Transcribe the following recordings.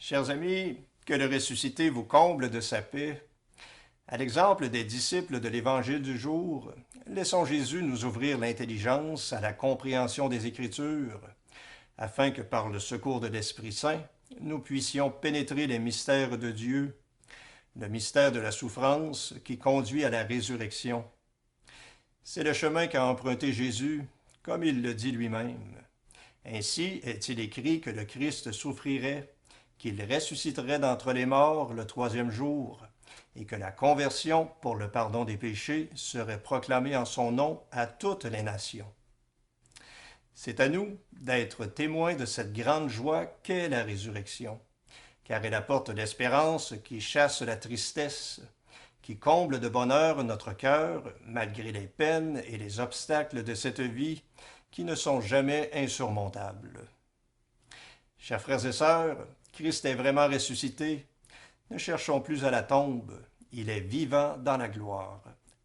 Chers amis, que le ressuscité vous comble de sa paix. À l'exemple des disciples de l'Évangile du jour, laissons Jésus nous ouvrir l'intelligence à la compréhension des Écritures, afin que par le secours de l'Esprit Saint, nous puissions pénétrer les mystères de Dieu, le mystère de la souffrance qui conduit à la résurrection. C'est le chemin qu'a emprunté Jésus, comme il le dit lui-même. Ainsi est-il écrit que le Christ souffrirait, qu'il ressusciterait d'entre les morts le troisième jour, et que la conversion pour le pardon des péchés serait proclamée en son nom à toutes les nations. C'est à nous d'être témoins de cette grande joie qu'est la résurrection, car elle apporte l'espérance qui chasse la tristesse, qui comble de bonheur notre cœur, malgré les peines et les obstacles de cette vie qui ne sont jamais insurmontables. Chers frères et sœurs, Christ est vraiment ressuscité. Ne cherchons plus à la tombe. Il est vivant dans la gloire.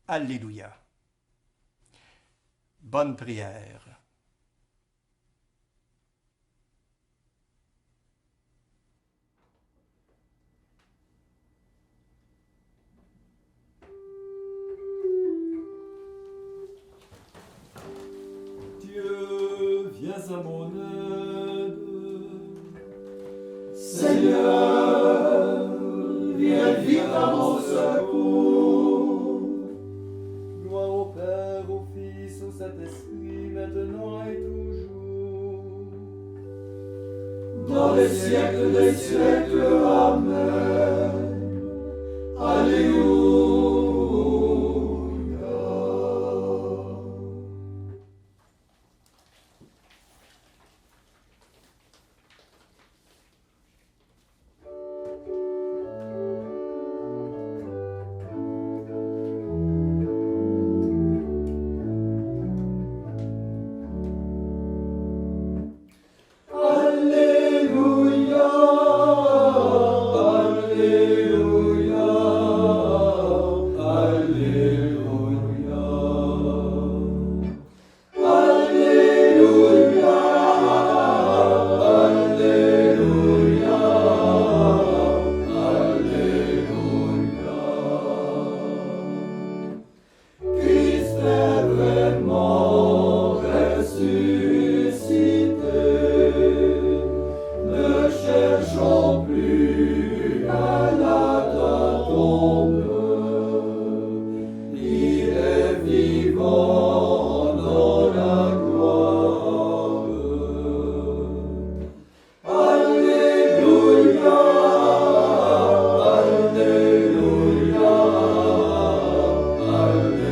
Alléluia. Bonne prière. Dieu, viens à mon aide. Seigneur, viens vite à mon secours. Gloire au Père, au Fils, au Saint-Esprit, maintenant et toujours. Dans les siècles des siècles, Amen. Alléluia. Alléluia, Alléluia, Alléluia. Alléluia, Alléluia, Alléluia. Christ est vraiment ressuscité. Ne cherchons plus à la tombe. Il est vivant dans la gloire. Alléluia, Alléluia, Alléluia.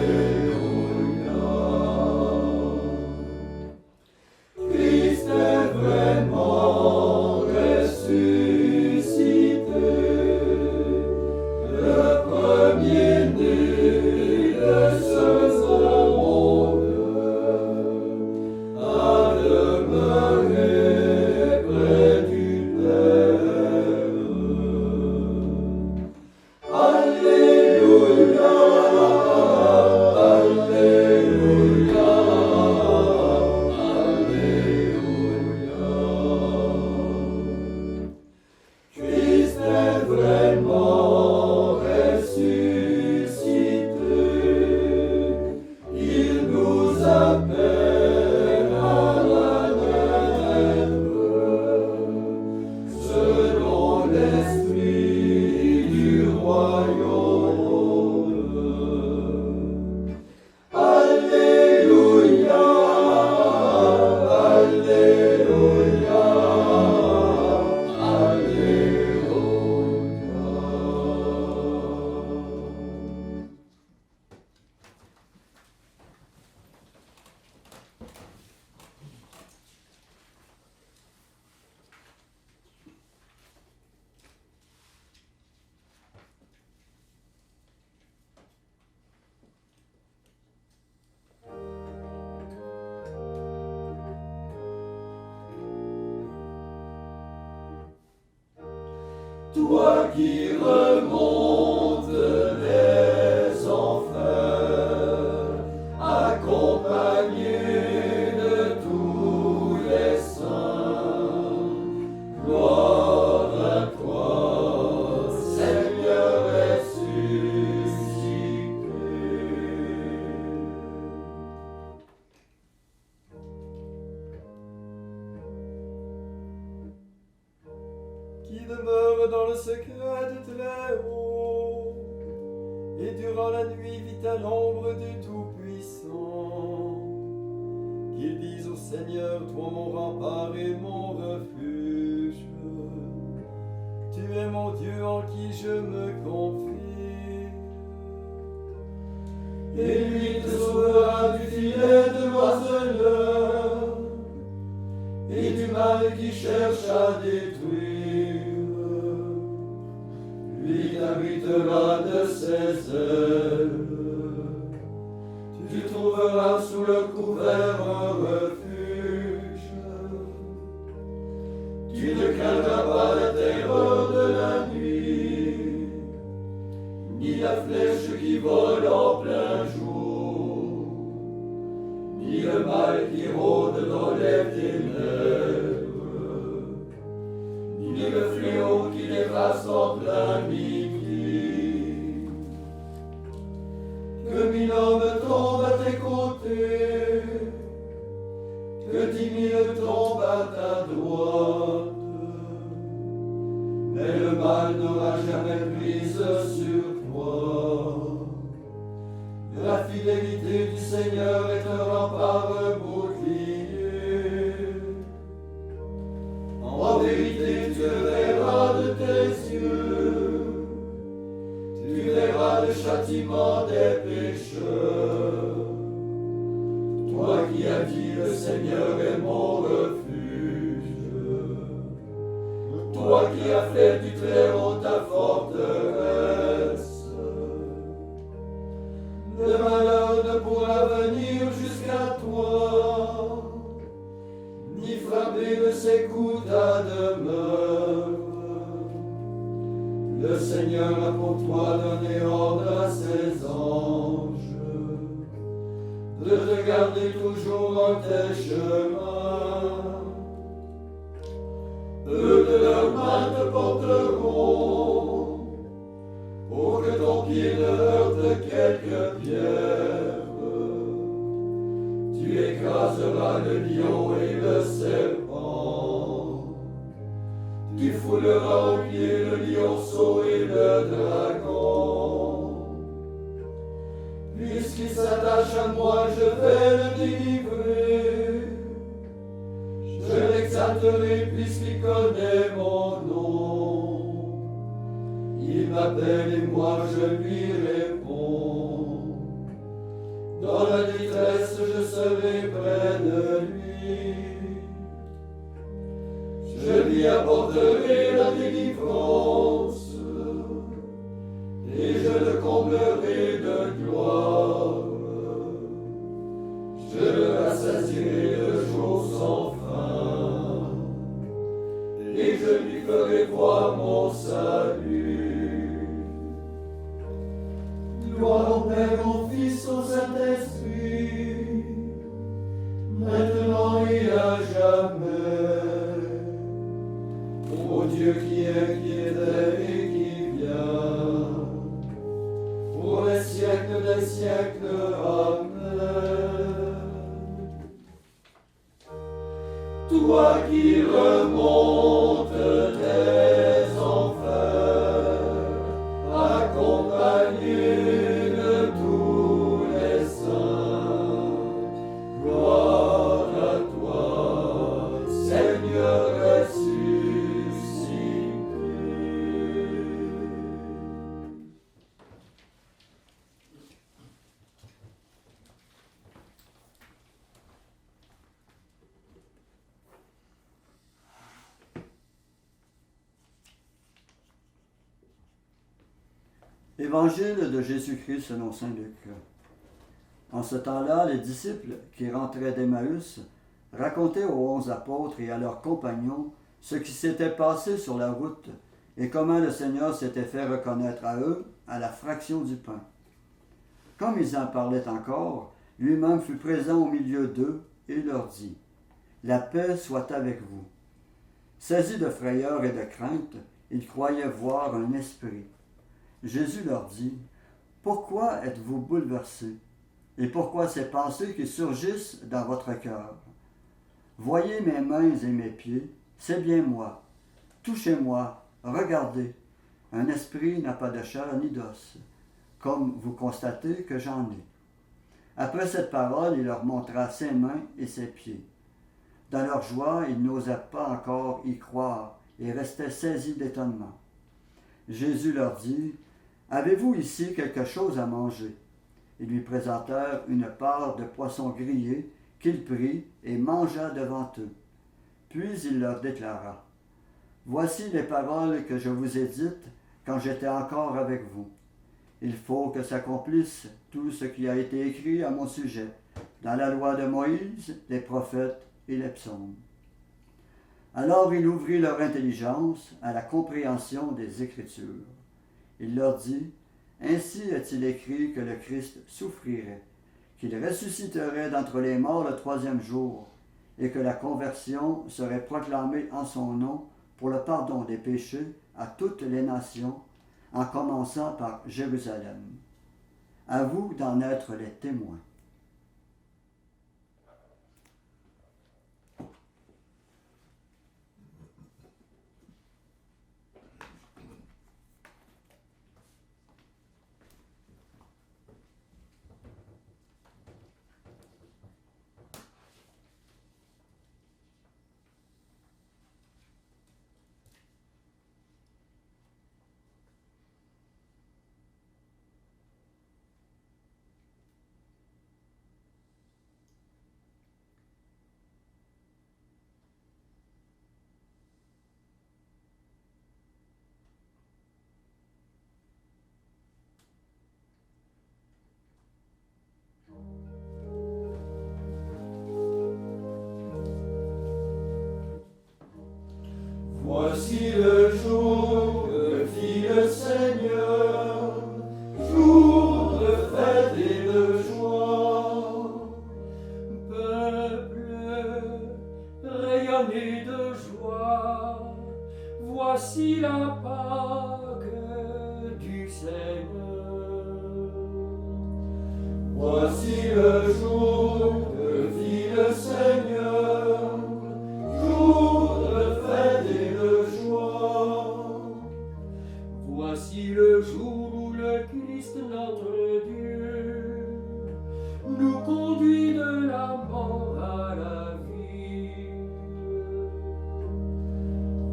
Christ est vraiment ressuscité, le premier-né de ce monde, a demeuré près du Père. Alléluia, Alléluia, Alléluia. Christ est vraiment ressuscité. Il nous appelle à la naître selon l'esprit du royaume. Alléluia, Alléluia, Alléluia. Toi qui remontes les enfers, accompagné de tous les saints, gloire à qui demeure dans le secret du Très-Haut, et durant la nuit vit à l'ombre du Tout-Puissant. Qu'il dise au Seigneur, toi mon rempart et mon refuge, tu es mon Dieu en qui je me confie. Et lui te sauvera du filet de l'oiseleur et du mal qui cherche à détruire. Lui t'habitera de ses ailes. Tu trouveras sous le couvert un refuge. Tu ne craindras pas la terreur de la nuit, ni la flèche qui vole en plein jour, ni le mal qui rôde dans les ténèbres, ni le fléau qui dépasse en plein midi. Que 1000 hommes tombent à tes côtés, que 10 000 tombent à ta droite, mais le mal n'aura jamais prise sur toi. La fidélité du Seigneur est un rempart, un bouclier. En vérité, tu le verras de tes yeux, tu verras le châtiment des pécheurs. Toi qui as dit, le Seigneur est mon refuge, toi qui as fait du Très-Haut ta forteresse. Le malheur ne pourra venir jusqu'à toi, ni frapper de ses coups ta demeure. Le Seigneur a pour toi donné ordre à ses anges de te garder toujours en tes chemins. Eux de leurs mains te porteront, pour que ton pied ne heurte quelque pierre. Tu écraseras le lion et le serpent, tu fouleras aux pieds le lionceau et le dragon. Puisqu'il s'attache à moi, je vais le délivrer. Je l'exalterai puisqu'il connaît mon nom. Il m'appelle et moi je lui réponds. Dans la détresse, je serai près de lui. Je lui apporterai la délivrance et je le comblerai de gloire. Je le rassasierai de jours sans fin et je lui ferai voir mon salut. Gloire au Père, au Fils, au Saint-Esprit, maintenant et à jamais. Ô Dieu qui est, qui était et qui vient, pour les siècles des siècles. Amen. Toi qui remontes tes enfers, accompagné de tous les saints, gloire à toi, Seigneur ressuscité. Évangile de Jésus-Christ selon saint Luc. En ce temps-là, les disciples qui rentraient d'Emmaüs racontaient aux 11 apôtres et à leurs compagnons ce qui s'était passé sur la route et comment le Seigneur s'était fait reconnaître à eux à la fraction du pain. Comme ils en parlaient encore, lui-même fut présent au milieu d'eux et leur dit : « La paix soit avec vous. » Saisis de frayeur et de crainte, ils croyaient voir un esprit. Jésus leur dit : « Pourquoi êtes-vous bouleversés? Et pourquoi ces pensées qui surgissent dans votre cœur? Voyez mes mains et mes pieds, c'est bien moi. Touchez-moi Regardez, un esprit n'a pas de chair ni d'os, comme vous constatez que j'en ai. » Après cette parole, il leur montra ses mains et ses pieds. Dans leur joie, ils n'osaient pas encore y croire et restaient saisis d'étonnement. Jésus leur dit, « Avez-vous ici quelque chose à manger? » Ils lui présentèrent une part de poisson grillé qu'il prit et mangea devant eux. Puis il leur déclara, « Voici les paroles que je vous ai dites quand j'étais encore avec vous. Il faut que s'accomplisse tout ce qui a été écrit à mon sujet dans la loi de Moïse, les prophètes et les psaumes. » Alors il ouvrit leur intelligence à la compréhension des Écritures. Il leur dit, « Ainsi est-il écrit que le Christ souffrirait, qu'il ressusciterait d'entre les morts le troisième jour, et que la conversion serait proclamée en son nom pour le pardon des péchés à toutes les nations, en commençant par Jérusalem. À vous d'en être les témoins. » Voici le jour que fit le Seigneur, jour de fête et de joie. Peuple, rayonnez de joie, voici la Pâque du Seigneur. Voici le jour que fit le Seigneur, jour de fête et de joie. Voici le jour où le Christ notre Dieu nous conduit de la mort à la vie.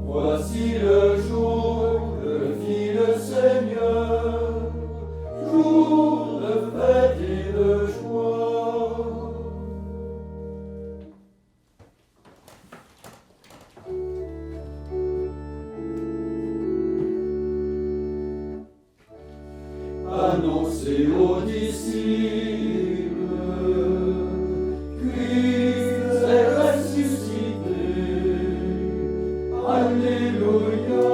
Voici le jour que fit le Seigneur, jour de fête et de joie. Annoncez aux disciples, Christ est ressuscité. Alléluia.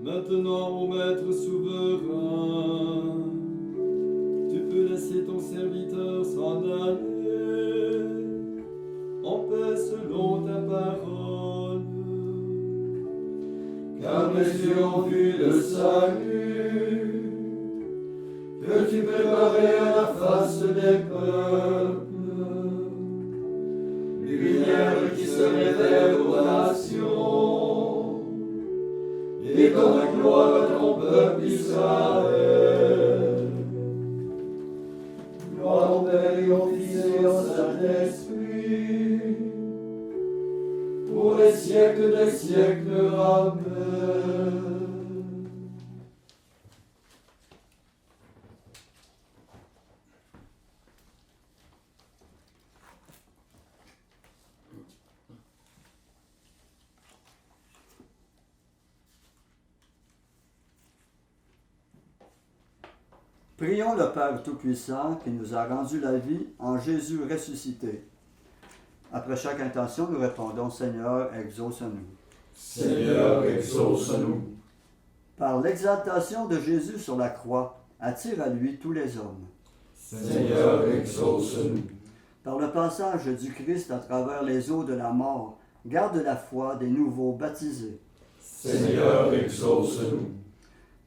Maintenant, ô Maître souverain, tu peux laisser ton serviteur s'en aller, en paix selon ta parole. Car mes yeux ont vu le salut que tu préparais à la face des peuples, lumière qui se révèle aux nations, et donne gloire à ton peuple Israël. Gloire au Père et au Fils et au Saint-Esprit, pour les siècles des siècles. Amen. Prions le Père Tout-Puissant qui nous a rendu la vie en Jésus ressuscité. Après chaque intention, nous répondons, Seigneur, exauce-nous. Seigneur, exauce-nous. Par l'exaltation de Jésus sur la croix, attire à lui tous les hommes. Seigneur, exauce-nous. Par le passage du Christ à travers les eaux de la mort, garde la foi des nouveaux baptisés. Seigneur, exauce-nous.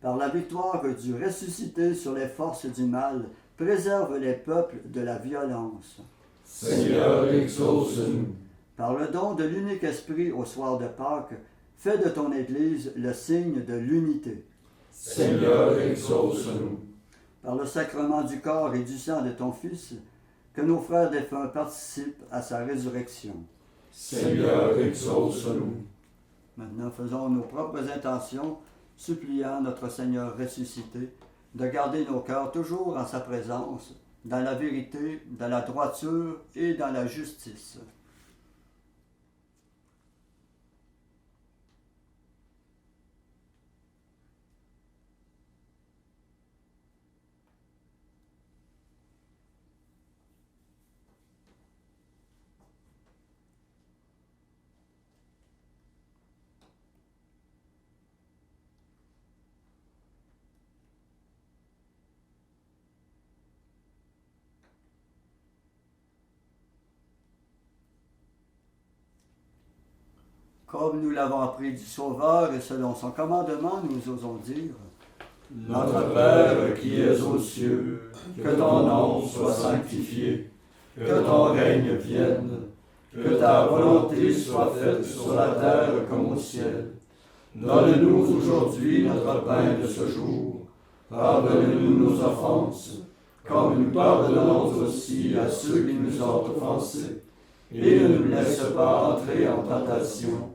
par la victoire du ressuscité sur les forces du mal, préserve les peuples de la violence. Seigneur, exauce-nous. Par le don de l'unique esprit au soir de Pâques, fais de ton Église le signe de l'unité. Seigneur, exauce-nous. Par le sacrement du corps et du sang de ton Fils, que nos frères défunts participent à sa résurrection. Seigneur, exauce-nous. Maintenant, faisons nos propres intentions, suppliant notre Seigneur ressuscité de garder nos cœurs toujours en sa présence, dans la vérité, dans la droiture et dans la justice. Comme nous l'avons appris du Sauveur et selon son commandement, nous osons dire: Notre Père qui es aux cieux, que ton nom soit sanctifié, que ton règne vienne, que ta volonté soit faite sur la terre comme au ciel. Donne-nous aujourd'hui notre pain de ce jour. Pardonne-nous nos offenses, comme nous pardonnons aussi à ceux qui nous ont offensés. Et ne nous laisse pas entrer en tentation,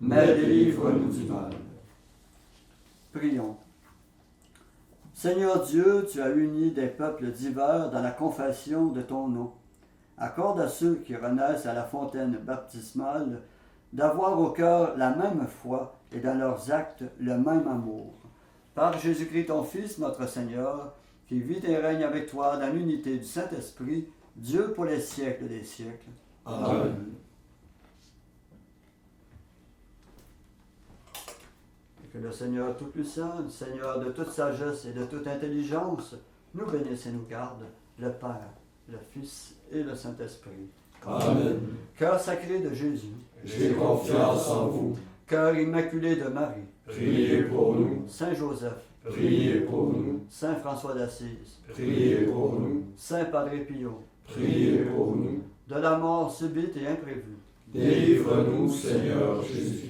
mais délivre-nous du mal. Prions. Seigneur Dieu, tu as uni des peuples divers dans la confession de ton nom. Accorde à ceux qui renaissent à la fontaine baptismale d'avoir au cœur la même foi et dans leurs actes le même amour. Par Jésus-Christ ton Fils, notre Seigneur, qui vit et règne avec toi dans l'unité du Saint-Esprit, Dieu pour les siècles des siècles. Amen. Que le Seigneur Tout-Puissant, le Seigneur de toute sagesse et de toute intelligence, nous bénisse et nous garde, le Père, le Fils et le Saint-Esprit. Amen. Cœur sacré de Jésus, J'ai confiance en vous. cœur immaculé de Marie, Priez pour nous. Saint Joseph, Priez pour nous. Saint François d'Assise, Priez pour nous. Saint Padre Pio, Priez pour nous. de la mort subite et imprévue, Délivre-nous, Seigneur Jésus-Christ.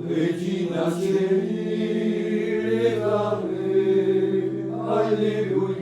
Regina Celi, Alléluia.